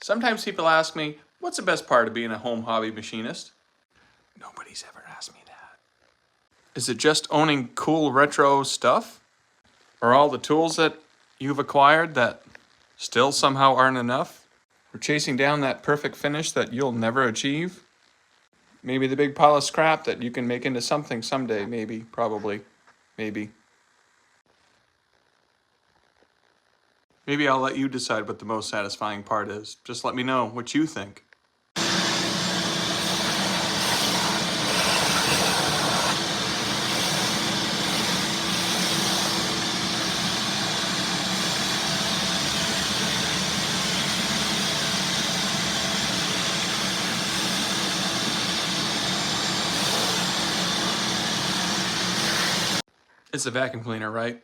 Sometimes people ask me, what's the best part of being a home hobby machinist? Nobody's ever asked me that. Is it just owning cool retro stuff? Or all the tools that you've acquired that still somehow aren't enough? Or chasing down that perfect finish that you'll never achieve? Maybe the big pile of scrap that you can make into something someday, maybe, probably, maybe. Maybe I'll let you decide what the most satisfying part is. Just let me know what you think. It's a vacuum cleaner, right?